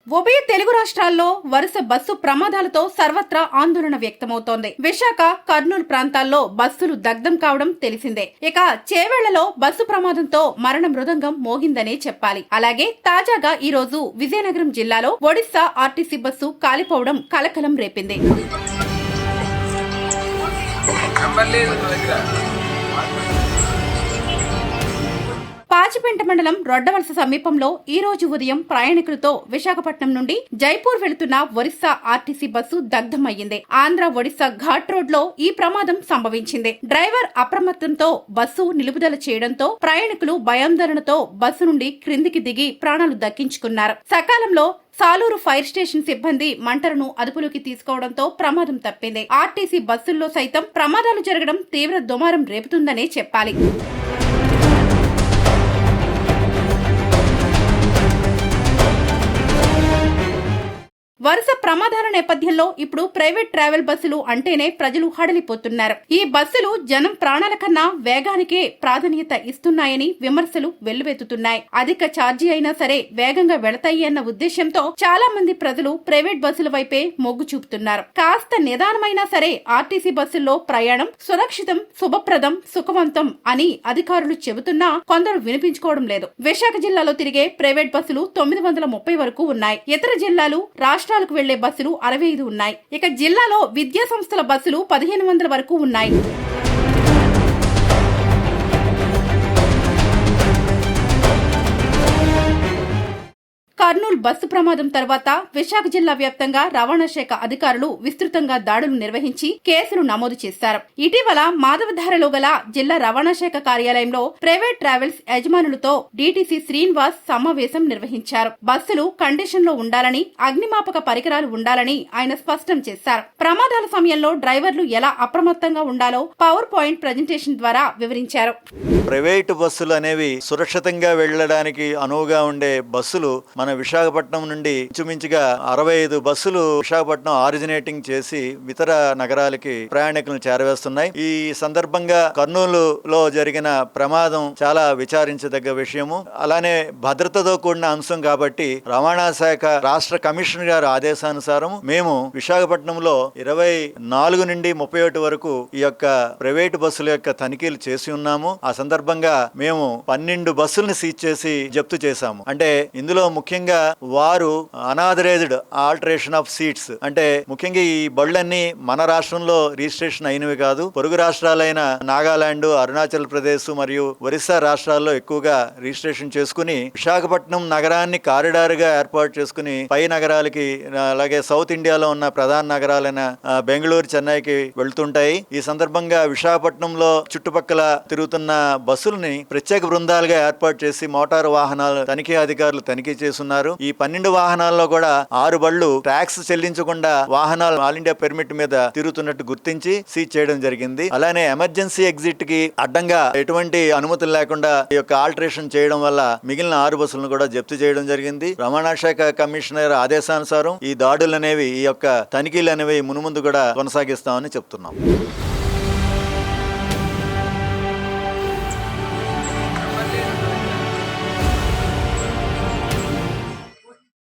ఉభయ తెలుగు రాష్ట్రాల్లో వరుస బస్సు ప్రమాదాలతో సర్వత్రా ఆందోళన వ్యక్తమవుతోంది. విశాఖ, కర్నూలు ప్రాంతాల్లో బస్సులు దగ్ధం కావడం తెలిసిందే. ఇక చేవెళ్లలో బస్సు ప్రమాదంతో మరణ మృదంగం మోగిందనే చెప్పాలి. అలాగే తాజాగా ఈ రోజు విజయనగరం జిల్లాలో ఒడిశా ఆర్టీసీ బస్సు కాలిపోవడం కలకలం రేపింది. పాచిపెంట మండలం రొడ్డవలస సమీపంలో ఈ రోజు ఉదయం ప్రయాణికులతో విశాఖపట్నం నుండి జైపూర్ వెళుతున్న ఒరిస్సా ఆర్టీసీ బస్సు దగ్ధమయ్యింది. ఆంధ్ర ఒడిశా ఘాట్ రోడ్ లో ఈ ప్రమాదం సంభవించింది. డ్రైవర్ అప్రమత్తంతో బస్సు నిలుపుదల చేయడంతో ప్రయాణికులు భయాందోళనతో బస్సు నుండి క్రిందికి దిగి ప్రాణాలు దక్కించుకున్నారు. సకాలంలో సాలూరు ఫైర్ స్టేషన్ సిబ్బంది మంటలను అదుపులోకి తీసుకోవడంతో ప్రమాదం తప్పింది. ఆర్టీసీ బస్సుల్లో సైతం ప్రమాదాలు జరగడం తీవ్ర దుమారం రేపుతుందనే చెప్పాలి. వరుస ప్రమాదాల నేపథ్యంలో ఇప్పుడు ప్రైవేట్ ట్రావెల్ బస్సులు అంటేనే ప్రజలు హడలిపోతున్నారు. ఈ బస్సులు జనం ప్రాణాల కన్నా వేగానికే ప్రాధాన్యత ఇస్తున్నాయని విమర్శలు వెల్లువెత్తుతున్నాయి. అధిక ఛార్జీ అయినా సరే వేగంగా వెళతాయి అన్న ఉద్దేశంతో చాలా మంది ప్రజలు ప్రైవేట్ బస్సుల వైపే మొగ్గు చూపుతున్నారు. కాస్త నిదానమైనా సరే ఆర్టీసీ బస్సుల్లో ప్రయాణం సురక్షితం, శుభప్రదం, సుఖవంతం అని అధికారులు చెబుతున్నా కొందరు వినిపించుకోవడం లేదు. విశాఖ జిల్లాలో తిరిగే ప్రైవేట్ బస్సులు 930 వరకు ఉన్నాయి. ఇతర జిల్లాలు, రాష్ట్రాలకు వెళ్లే బస్సులు 65 ఉన్నాయి. ఇక జిల్లాలో విద్యా సంస్థల బస్సులు 1500 వరకు ఉన్నాయి. కర్నూలు బస్సు ప్రమాదం తర్వాత విశాఖ జిల్లా వ్యాప్తంగా రవాణా శాఖ అధికారులు విస్తృతంగా దాడులు నిర్వహించి కేసులు నమోదు చేశారు. ఇటీవల మాధవధారలో గల జిల్లా రవాణా శాఖ కార్యాలయంలో ప్రైవేట్ ట్రావెల్స్ యజమానులతో డీటీసీ శ్రీనివాస్ సమావేశం నిర్వహించారు. బస్సులు కండిషన్ లో ఉండాలని, అగ్నిమాపక పరికరాలు ఉండాలని ఆయన స్పష్టం చేశారు. ప్రమాదాల సమయంలో డ్రైవర్లు ఎలా అప్రమత్తంగా ఉండాలో పవర్ పాయింట్ ప్రజెంటేషన్ ద్వారా వివరించారు. ప్రైవేటు బస్సులు అనేవి సురక్షితంగా వెళ్లడానికి అనువుగా ఉండే బస్సులు మన విశాఖపట్నం నుండి ఇంచుమించుగా 65 బస్సులు విశాఖపట్నం ఆరిజినేటింగ్ చేసి ఇతర నగరాలకి ప్రయాణికులను చేరవేస్తున్నాయి. ఈ సందర్భంగా కర్నూలులో జరిగిన ప్రమాదం చాలా విచారించదగ్గ విషయము. అలానే భద్రతతో కూడిన అంశం కాబట్టి రవాణా శాఖ రాష్ట్ర కమిషనర్ గారి ఆదేశానుసారం మేము విశాఖపట్నంలో 24 నుండి 31 వరకు ఈ యొక్క ప్రైవేటు బస్సుల యొక్క తనిఖీలు చేసి ఉన్నాము. ఆ సందర్భంగా మేము 12 బస్సులను సీజ్ చేసి జప్తు చేశాము. అంటే ఇందులో ముఖ్యంగా వారు అనాథరైజ్డ్ ఆల్టరేషన్ ఆఫ్ సీట్స్, అంటే ముఖ్యంగా ఈ బళ్ళన్నీ మన రాష్ట్రంలో రిజిస్ట్రేషన్ అయినవి కాదు. పొరుగు రాష్ట్రాలైన నాగాలాండ్, అరుణాచల్ ప్రదేశ్ మరియు ఒరిస్సా రాష్ట్రాల్లో ఎక్కువగా రిజిస్ట్రేషన్ చేసుకుని విశాఖపట్నం నగరాన్ని కారిడార్ గా ఏర్పాటు చేసుకుని పై నగరాలకి, అలాగే సౌత్ ఇండియాలో ఉన్న ప్రధాన నగరాలైన బెంగళూరు, చెన్నైకి వెళ్తుంటాయి. ఈ సందర్భంగా విశాఖపట్నంలో చుట్టుపక్కల తిరుగుతున్న బస్సుల్ని ప్రత్యేక బృందాలుగా ఏర్పాటు చేసి మోటారు వాహనాలు తనిఖీ అధికారులు తనిఖీ చేస్తున్నారు. ఈ 12 వాహనాల్లో కూడా 6 బళ్లు ట్యాక్స్ చెల్లించకుండా వాహనాలు ఆల్ ఇండియా పెర్మిట్ మీద తిరుగుతున్నట్టు గుర్తించి సీజ్ చేయడం జరిగింది. అలానే ఎమర్జెన్సీ ఎగ్జిట్ కి అడ్డంగా ఎటువంటి అనుమతులు లేకుండా ఈ యొక్క ఆల్టరేషన్ చేయడం వల్ల మిగిలిన 6 బస్సులను కూడా జప్తు చేయడం జరిగింది. రవాణా శాఖ కమిషనర్ ఆదేశానుసారం ఈ దాడులు అనేవి, ఈ యొక్క తనిఖీలు అనేవి మునుముందు కూడా కొనసాగిస్తామని చెప్తున్నాం.